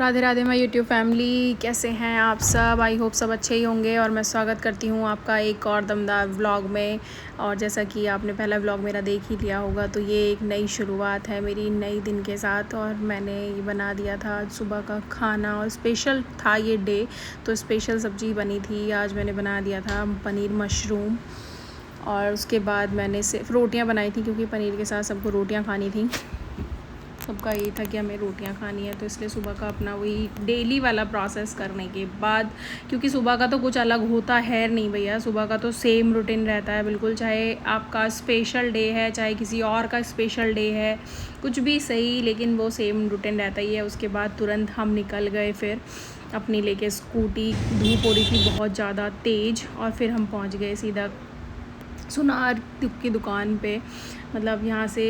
Radhe Radhe my YouTube family, कैसे हैं आप सब। आई होप सब अच्छे ही होंगे और मैं स्वागत करती हूं आपका एक और दमदार व्लॉग में। और जैसा कि आपने पहला व्लॉग मेरा देख ही लिया होगा, तो ये एक नई शुरुआत है मेरी नई दिन के साथ। और मैंने ये बना दिया था आज सुबह का खाना और स्पेशल था ये डे, तो स्पेशल सब्ज़ी बनी थी। आज मैंने बना दिया था पनीर मशरूम, और उसके बाद मैंने सिर्फ रोटियाँ बनाई थी क्योंकि पनीर के साथ सबको रोटियाँ खानी थी। सबका यही था कि हमें रोटियां खानी है, तो इसलिए सुबह का अपना वही डेली वाला प्रोसेस करने के बाद, क्योंकि सुबह का तो कुछ अलग होता है नहीं भैया, सुबह का तो सेम रूटीन रहता है बिल्कुल। चाहे आपका स्पेशल डे है, चाहे किसी और का स्पेशल डे है, कुछ भी सही, लेकिन वो सेम रूटीन रहता ही है। उसके बाद तुरंत हम निकल गए फिर अपनी लेके स्कूटी। धूप हो रही थी बहुत ज़्यादा तेज़, और फिर हम पहुँच गए सीधा सुनार की दुकान पे। मतलब यहाँ से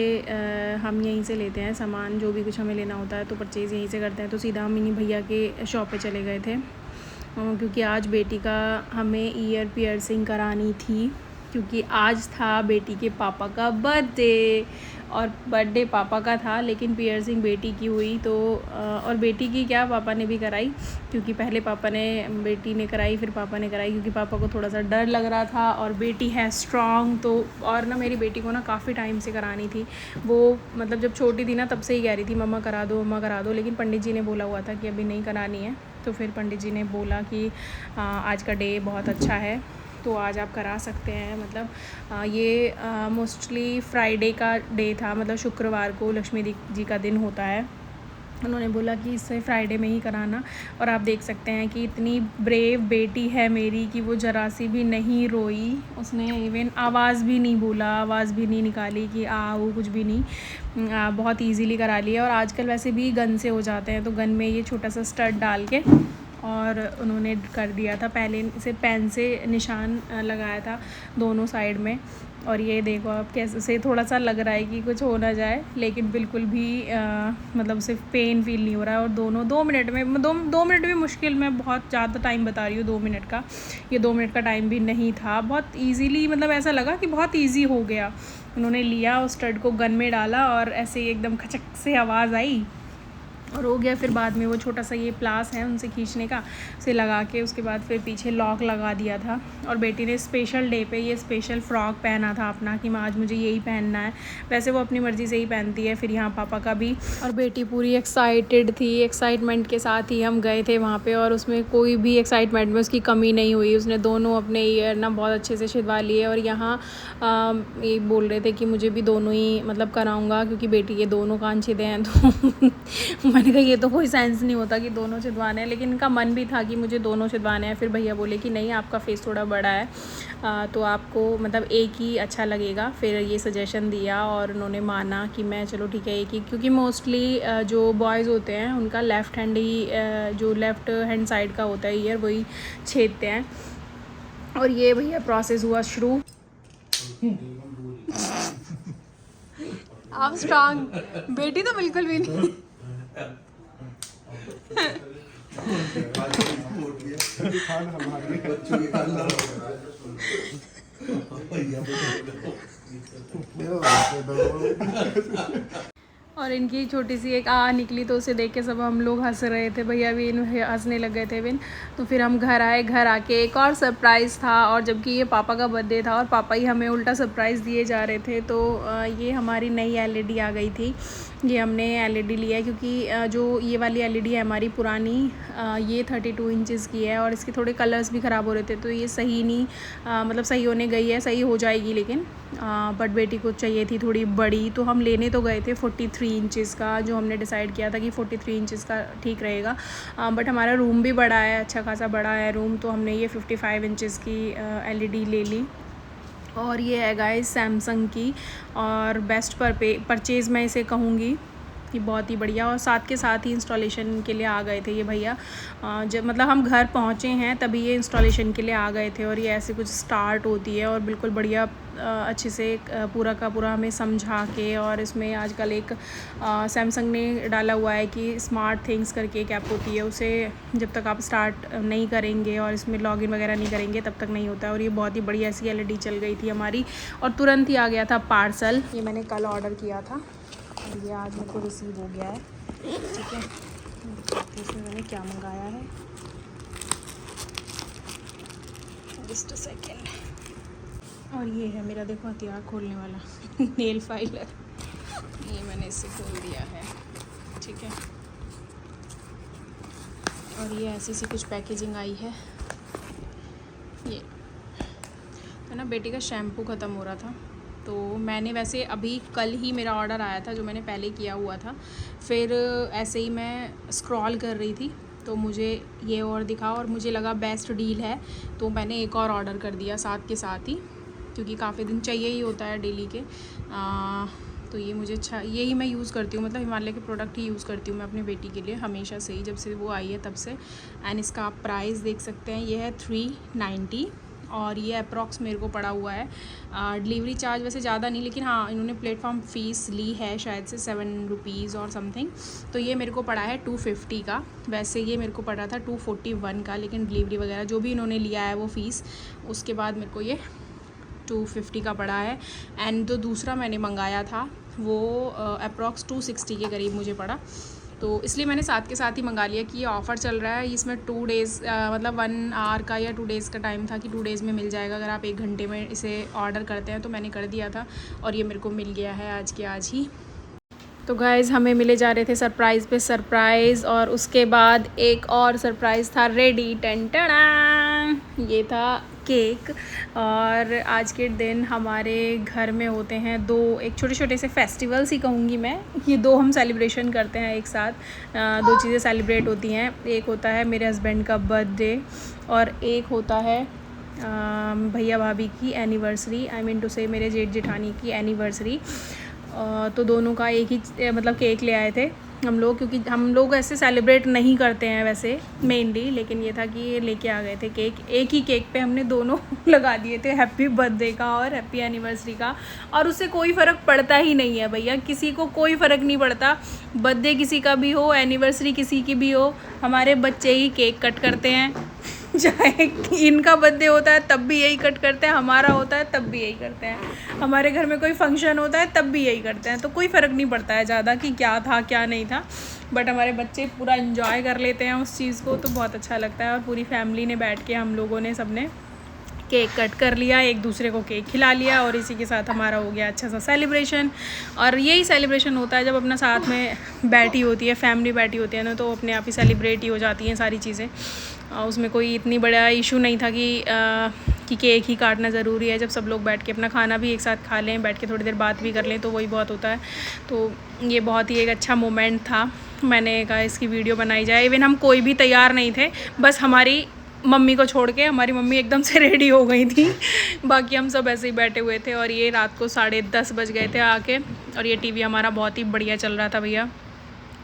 हम यहीं से लेते हैं सामान, जो भी कुछ हमें लेना होता है तो परचेज़ यहीं से करते हैं। तो सीधा हम इन्हीं भैया के शॉप पे चले गए थे, क्योंकि आज बेटी का हमें ईयर पियर्सिंग करानी थी, क्योंकि आज था बेटी के पापा का बर्थडे। और बर्थडे पापा का था, लेकिन पियर्सिंग बेटी की हुई। तो और बेटी की क्या, पापा ने भी कराई, क्योंकि पहले पापा ने, बेटी ने कराई, फिर पापा ने कराई, क्योंकि पापा को थोड़ा सा डर लग रहा था। और बेटी है स्ट्रॉन्ग, तो और ना मेरी बेटी को ना काफ़ी टाइम से करानी थी। वो मतलब जब छोटी थी ना, तब से ही कह रही थी मम्मा करा दो, मम्मा करा दो, लेकिन पंडित जी ने बोला हुआ था कि अभी नहीं करानी है। तो फिर पंडित जी ने बोला कि आज का डे बहुत अच्छा है, तो आज आप करा सकते हैं। मतलब ये मोस्टली फ्राइडे का डे था, मतलब शुक्रवार को लक्ष्मी जी का दिन होता है। उन्होंने बोला कि इससे फ्राइडे में ही कराना। और आप देख सकते हैं कि इतनी ब्रेव बेटी है मेरी कि वो ज़रा सी भी नहीं रोई। उसने इवन आवाज़ भी नहीं बोला, आवाज़ भी नहीं निकाली कि वो कुछ भी नहीं। बहुत इजीली करा लिया। और आजकल वैसे भी गन से हो जाते हैं, तो गन में ये छोटा सा स्टड डाल के और उन्होंने कर दिया था। पहले इसे पेन से निशान लगाया था दोनों साइड में। और ये देखो आप कैसे से थोड़ा सा लग रहा है कि कुछ हो ना जाए, लेकिन बिल्कुल भी मतलब सिर्फ पेन फील नहीं हो रहा है। और दो मिनट में दो मिनट भी मुश्किल, मैं बहुत ज़्यादा टाइम बता रही हूँ 2 मिनट का, ये 2 मिनट का टाइम भी नहीं था। बहुत ईजीली, मतलब ऐसा लगा कि बहुत ईजी हो गया। उन्होंने लिया, उस स्टड को गन में डाला और ऐसे ही एकदम खचक से आवाज़ आई और हो गया। फिर बाद में वो छोटा सा ये प्लास है उनसे खींचने का, उसे लगा के उसके बाद फिर पीछे लॉक लगा दिया था। और बेटी ने स्पेशल डे पे ये स्पेशल फ़्रॉक पहना था अपना, कि आज मुझे यही पहनना है। वैसे वो अपनी मर्ज़ी से ही पहनती है। फिर यहाँ पापा का भी, और बेटी पूरी एक्साइटेड थी, एक्साइटमेंट के साथ ही हम गए थे वहाँ पे। और उसमें कोई भी एक्साइटमेंट में उसकी कमी नहीं हुई। उसने दोनों अपने ईयर ना बहुत अच्छे से छिदवा लिए। और यहाँ ये बोल रहे थे कि मुझे भी दोनों ही मतलब कराऊँगा, क्योंकि बेटी के दोनों कान छिदे हैं। तो मैंने कहा ये तो कोई सेंस नहीं होता कि दोनों छिदवाने हैं, लेकिन इनका मन भी था कि मुझे दोनों छिदवाने हैं। फिर भैया बोले कि नहीं, आपका फेस थोड़ा बड़ा है, तो आपको मतलब एक ही अच्छा लगेगा। फिर ये सजेशन दिया और उन्होंने माना कि मैं चलो ठीक है एक ही, क्योंकि मोस्टली जो बॉयज़ होते हैं उनका लेफ़्ट हैंड ही, जो लेफ़्ट हैंड साइड का होता है ईयर, वही छेदते हैं। और ये भैया प्रोसेस हुआ शुरू। आप स्ट्रांग, बेटी तो बिल्कुल भी नहीं। और इनकी छोटी सी एक निकली, तो उसे देख के सब हम लोग हंस रहे थे, भैया भी इन हंसने लग गए थे बिन। तो फिर हम घर आए, घर आके एक और सरप्राइज़ था, और जबकि ये पापा का बर्थडे था और पापा ही हमें उल्टा सरप्राइज़ दिए जा रहे थे। तो ये हमारी नई एलईडी आ गई थी। ये हमने एलईडी लिया है, क्योंकि जो ये वाली एलईडी है हमारी पुरानी, ये 32 इंचज़ की है, और इसके थोड़े कलर्स भी ख़राब हो रहे थे। तो ये सही नहीं, मतलब सही होने गई है, सही हो जाएगी, लेकिन बट बेटी को चाहिए थी थोड़ी बड़ी। तो हम लेने तो गए थे 43 इंचज़ का, जो हमने डिसाइड किया था कि 43 इंचज़ का ठीक रहेगा। बट हमारा रूम भी बड़ा है, अच्छा खासा बड़ा है रूम, तो हमने ये 55 इंचज़ की एलईडी ले ली। और ये है गाइस सैमसंग की, और बेस्ट परचेज़ मैं इसे कहूँगी कि बहुत ही बढ़िया। और साथ के साथ ही इंस्टॉलेशन के लिए आ गए थे ये भैया। जब मतलब हम घर पहुँचे हैं तभी ये इंस्टॉलेशन के लिए आ गए थे। और ये ऐसे कुछ स्टार्ट होती है और बिल्कुल बढ़िया अच्छे से पूरा का पूरा हमें समझा के। और इसमें आजकल एक सैमसंग ने डाला हुआ है कि स्मार्ट थिंग्स करके एक ऐप होती है, उसे जब तक आप स्टार्ट नहीं करेंगे और इसमें लॉगिन वगैरह नहीं करेंगे तब तक नहीं होता है। और ये बहुत ही बढ़िया ऐसी एलईडी चल गई थी हमारी, और तुरंत ही आ गया था पार्सल। ये मैंने कल ऑर्डर किया था और ये आज मेरे को रिसीव हो गया है, ठीक है। दिखाती हूँ मैंने क्या मंगाया है, जस्ट अ सेकेंड। और ये है मेरा, देखो, हथियार खोलने वाला नेल फाइलर। ये मैंने इससे खोल दिया है, ठीक है। और ये ऐसी सी कुछ पैकेजिंग आई है। ये तो ना बेटी का शैम्पू ख़त्म हो रहा था, तो मैंने वैसे अभी कल ही मेरा ऑर्डर आया था जो मैंने पहले किया हुआ था। फिर ऐसे ही मैं स्क्रॉल कर रही थी तो मुझे ये और दिखा और मुझे लगा बेस्ट डील है, तो मैंने एक और ऑर्डर कर दिया साथ के साथ ही, क्योंकि काफ़ी दिन चाहिए ही होता है डेली के। तो ये मुझे अच्छा, यही मैं यूज़ करती हूँ, मतलब हिमालय के प्रोडक्ट ही यूज़ करती हूँ मैं अपनी बेटी के लिए हमेशा से ही, जब से वो आई है तब से। एंड इसका आप प्राइस देख सकते हैं, ये है 390 और ये अप्रॉक्स मेरे को पड़ा हुआ है। डिलीवरी चार्ज वैसे ज़्यादा नहीं, लेकिन हाँ इन्होंने प्लेटफॉर्म फ़ीस ली है शायद से 7 रुपीज़ और समथिंग, तो ये मेरे को पड़ा है 250 का। वैसे ये मेरे को पड़ा था 241 का, लेकिन डिलीवरी वगैरह जो भी इन्होंने लिया है वो फ़ीस, उसके बाद मेरे को ये 250 का पड़ा है। एंड जो दूसरा मैंने मंगाया था वो अप्रॉक्स 260 के करीब मुझे पड़ा, तो इसलिए मैंने साथ के साथ ही मंगा लिया कि ये ऑफ़र चल रहा है। इसमें 2 डेज़ मतलब 1 आवर का या 2 डेज़ का टाइम था कि 2 डेज़ में मिल जाएगा अगर आप 1 घंटे में इसे ऑर्डर करते हैं, तो मैंने कर दिया था और ये मेरे को मिल गया है आज के आज ही। तो गाइज़ हमें मिले जा रहे थे सरप्राइज़ पे सरप्राइज़, और उसके बाद एक और सरप्राइज़ था रेडी। टंटना, ये था केक। और आज के दिन हमारे घर में होते हैं दो, एक छोटे छोटे से फेस्टिवल्स ही कहूँगी मैं, ये दो हम सेलिब्रेशन करते हैं एक साथ। दो चीज़ें सेलिब्रेट होती हैं, एक होता है मेरे हस्बैंड का बर्थडे और एक होता है भैया भाभी की एनिवर्सरी, आई मीन टू से मेरे जेठ जेठानी की एनिवर्सरी। तो दोनों का एक ही मतलब केक ले आए थे हम लोग, क्योंकि हम लोग ऐसे सेलिब्रेट नहीं करते हैं वैसे मेनली, लेकिन ये था कि ये लेके आ गए थे केक। एक ही केक पे हमने दोनों लगा दिए थे, हैप्पी बर्थडे का और हैप्पी एनिवर्सरी का। और उससे कोई फ़र्क पड़ता ही नहीं है भैया, किसी को कोई फ़र्क नहीं पड़ता, बर्थडे किसी का भी हो, एनिवर्सरी किसी की भी हो, हमारे बच्चे ही केक कट करते हैं। चाहे इनका बर्थडे होता है तब भी यही कट करते हैं, हमारा होता है तब भी यही करते हैं, हमारे घर में कोई फंक्शन होता है तब भी यही करते हैं। तो कोई फ़र्क नहीं पड़ता है ज़्यादा कि क्या था क्या नहीं था, बट हमारे बच्चे पूरा एंजॉय कर लेते हैं उस चीज़ को, तो बहुत अच्छा लगता है। और पूरी फैमिली ने बैठ के हम लोगों ने सबने केक कट कर लिया, एक दूसरे को केक खिला लिया, और इसी के साथ हमारा हो गया अच्छा सा सेलिब्रेशन। और यही सेलिब्रेशन होता है जब अपना साथ में बैठी होती है फैमिली, बैठी होती है ना, तो अपने आप ही सेलिब्रेट ही हो जाती हैं सारी चीज़ें। उसमें कोई इतनी बड़ा इशू नहीं था कि केक ही काटना ज़रूरी है। जब सब लोग बैठ के अपना खाना भी एक साथ खा लें, बैठ के थोड़ी देर बात भी कर लें, तो वही बहुत होता है। तो ये बहुत ही एक अच्छा मोमेंट था, मैंने कहा इसकी वीडियो बनाई जाए। इवन हम कोई भी तैयार नहीं थे, बस हमारी मम्मी को छोड़ के, हमारी मम्मी एकदम से रेडी हो गई थी, बाकी हम सब ऐसे ही बैठे हुए थे। और ये रात को 10:30 बज गए थे आके, और ये टीवी हमारा बहुत ही बढ़िया चल रहा था भैया,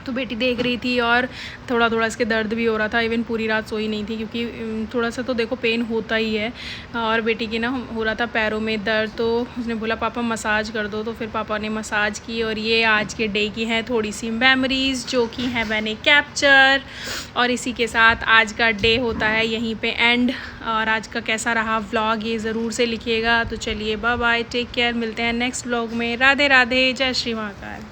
तो बेटी देख रही थी और थोड़ा थोड़ा इसके दर्द भी हो रहा था। इवन पूरी रात सोई नहीं थी, क्योंकि थोड़ा सा तो देखो पेन होता ही है। और बेटी की ना हो रहा था पैरों में दर्द, तो उसने बोला पापा मसाज कर दो, तो फिर पापा ने मसाज की। और ये आज के डे की हैं थोड़ी सी मेमोरीज़ जो कि हैं मैंने कैप्चर, और इसी के साथ आज का डे होता है यहीं पे एंड। और आज का कैसा रहा व्लॉग ये ज़रूर से लिखिएगा। तो चलिए बाय बाय, टेक केयर, मिलते हैं नेक्स्ट व्लॉग में। राधे राधे, जय श्री महाकाल।